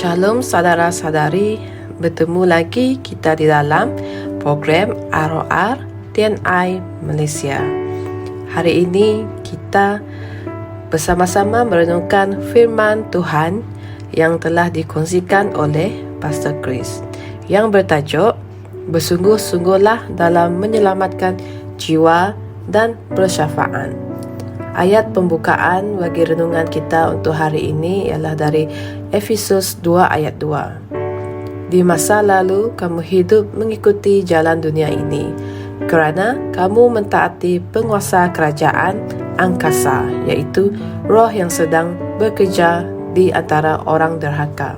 Shalom saudara-saudari, bertemu lagi kita di dalam program ROR TNI Malaysia. Hari ini kita bersama-sama merenungkan firman Tuhan yang telah dikongsikan oleh Pastor Chris yang bertajuk Bersungguh-sungguhlah dalam menyelamatkan jiwa dan bersyafaat. Ayat pembukaan bagi renungan kita untuk hari ini ialah dari Efesus 2 ayat 2. Di masa lalu kamu hidup mengikuti jalan dunia ini, kerana kamu mentaati penguasa kerajaan angkasa, iaitu roh yang sedang bekerja di antara orang derhaka.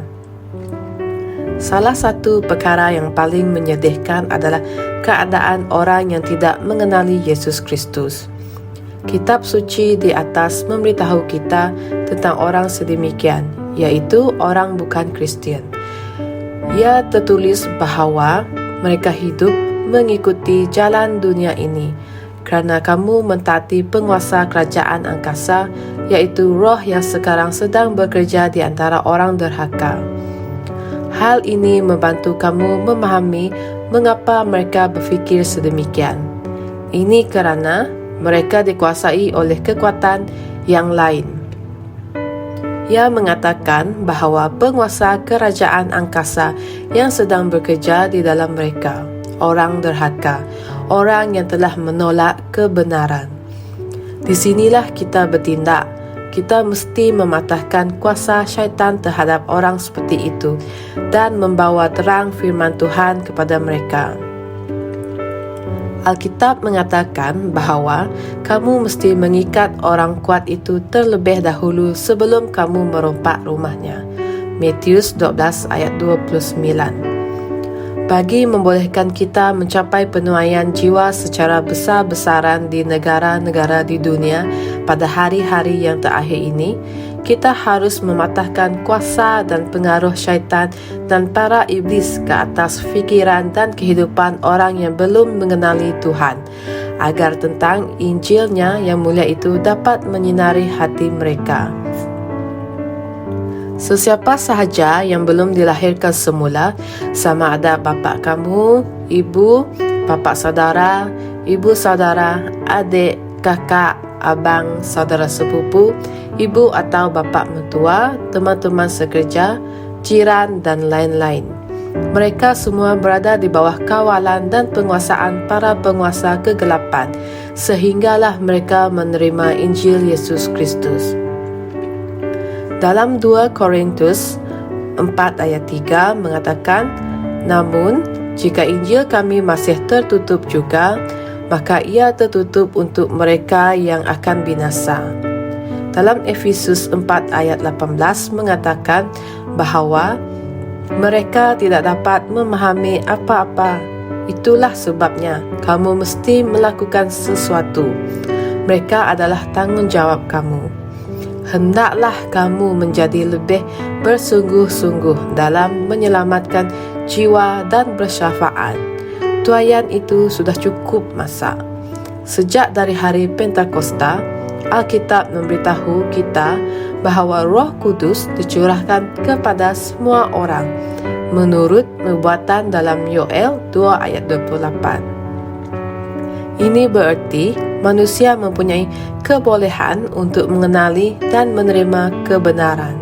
Salah satu perkara yang paling menyedihkan adalah keadaan orang yang tidak mengenali Yesus Kristus. Kitab suci di atas memberitahu kita tentang orang sedemikian, iaitu orang bukan Kristian. Ia tertulis bahawa mereka hidup mengikuti jalan dunia ini, kerana kamu mentaati penguasa kerajaan angkasa, iaitu roh yang sekarang sedang bekerja di antara orang derhaka. Hal ini membantu kamu memahami mengapa mereka berfikir sedemikian. Ini kerana mereka dikuasai oleh kekuatan yang lain. Ia mengatakan bahawa penguasa kerajaan angkasa yang sedang bekerja di dalam mereka, orang derhaka, orang yang telah menolak kebenaran. Di sinilah kita bertindak. Kita mesti mematahkan kuasa syaitan terhadap orang seperti itu dan membawa terang firman Tuhan kepada mereka. Alkitab mengatakan bahawa kamu mesti mengikat orang kuat itu terlebih dahulu sebelum kamu merompak rumahnya. Matius 12 ayat 29. Bagi membolehkan kita mencapai penuaian jiwa secara besar-besaran di negara-negara di dunia pada hari-hari yang terakhir ini, kita harus mematahkan kuasa dan pengaruh syaitan dan para iblis ke atas fikiran dan kehidupan orang yang belum mengenali Tuhan, agar tentang Injilnya yang mulia itu dapat menyinari hati mereka. Sesiapa sahaja yang belum dilahirkan semula, sama ada bapa kamu, ibu, bapa saudara, ibu saudara, adik, kakak, abang, saudara sepupu, ibu atau bapa mertua, teman-teman sekerja, jiran dan lain-lain. Mereka semua berada di bawah kawalan dan penguasaan para penguasa kegelapan, sehinggalah mereka menerima Injil Yesus Kristus. Dalam 2 Korintus 4 ayat 3 mengatakan, namun jika Injil kami masih tertutup juga, maka ia tertutup untuk mereka yang akan binasa. Dalam Efesus 4 ayat 18 mengatakan bahawa mereka tidak dapat memahami apa-apa. Itulah sebabnya kamu mesti melakukan sesuatu. Mereka adalah tanggungjawab kamu. Hendaklah kamu menjadi lebih bersungguh-sungguh dalam menyelamatkan jiwa dan bersyafaat. Tuaian itu sudah cukup masa. Sejak dari hari Pentakosta, Alkitab memberitahu kita bahawa Roh Kudus dicurahkan kepada semua orang menurut nubuatan dalam Yoel 2 ayat 28. Ini bererti manusia mempunyai kebolehan untuk mengenali dan menerima kebenaran.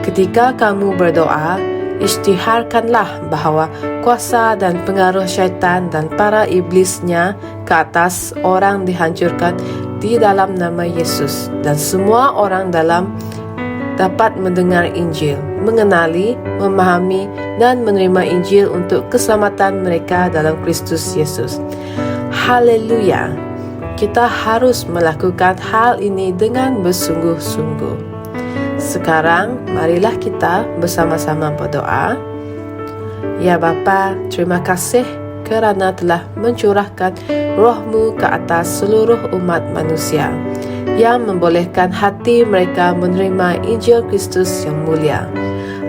Ketika kamu berdoa, isytiharkanlah bahawa kuasa dan pengaruh syaitan dan para iblisnya ke atas orang dihancurkan di dalam nama Yesus, dan semua orang dalam dapat mendengar Injil, mengenali, memahami dan menerima Injil untuk keselamatan mereka dalam Kristus Yesus. Haleluya! Kita harus melakukan hal ini dengan bersungguh-sungguh. Sekarang, marilah kita bersama-sama berdoa. Ya Bapa, terima kasih kerana telah mencurahkan roh-Mu ke atas seluruh umat manusia, yang membolehkan hati mereka menerima Injil Kristus yang mulia.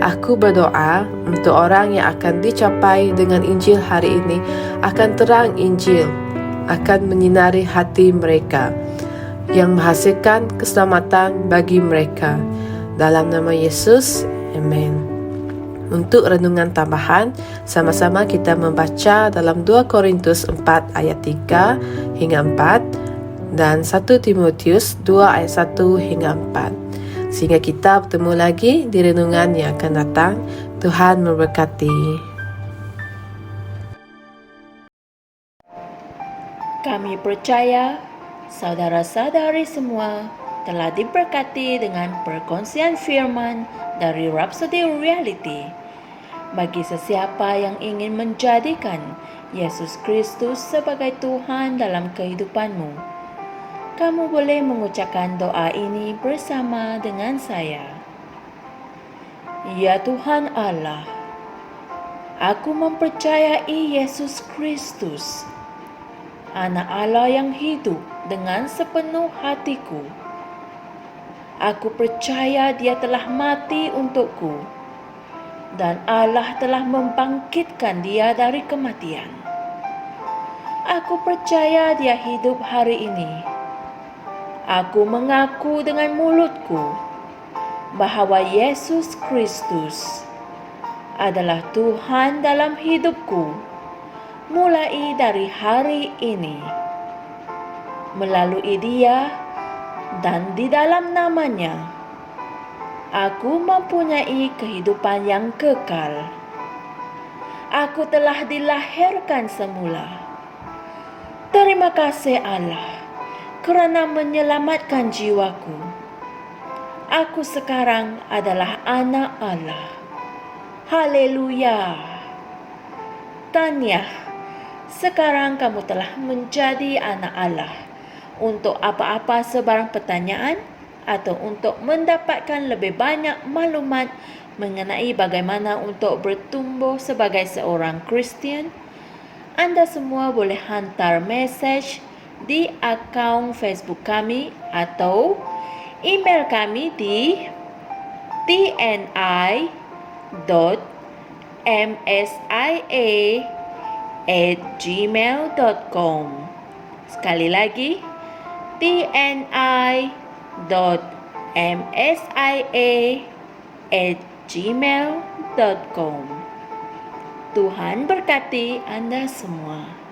Aku berdoa untuk orang yang akan dicapai dengan Injil hari ini, akan terang Injil, akan menyinari hati mereka, yang menghasilkan keselamatan bagi mereka. Dalam nama Yesus, amen. Untuk renungan tambahan, sama-sama kita membaca dalam 2 Korintus 4 ayat 3 hingga 4 dan 1 Timotius 2 ayat 1 hingga 4. Sehingga kita bertemu lagi di renungan yang akan datang. Tuhan memberkati. Kami percaya saudara-saudari semua telah diberkati dengan perkongsian firman dari Rhapsody Reality. Bagi sesiapa yang ingin menjadikan Yesus Kristus sebagai Tuhan dalam kehidupanmu, kamu boleh mengucapkan doa ini bersama dengan saya. Ya Tuhan Allah, aku mempercayai Yesus Kristus, Anak Allah yang hidup dengan sepenuh hatiku. Aku percaya Dia telah mati untukku dan Allah telah membangkitkan Dia dari kematian. Aku percaya Dia hidup hari ini. Aku mengaku dengan mulutku bahwa Yesus Kristus adalah Tuhan dalam hidupku mulai dari hari ini. Melalui Dia dan di dalam nama-Nya, aku mempunyai kehidupan yang kekal. Aku telah dilahirkan semula. Terima kasih Allah kerana menyelamatkan jiwaku. Aku sekarang adalah anak Allah. Haleluya. Tahniah, sekarang kamu telah menjadi anak Allah. Untuk apa-apa sebarang pertanyaan atau untuk mendapatkan lebih banyak maklumat mengenai bagaimana untuk bertumbuh sebagai seorang Kristian, anda semua boleh hantar mesej di akaun Facebook kami atau email kami di tni.msia@gmail.com. Sekali lagi, tni.msia@gmail.com. Tuhan berkati Anda semua.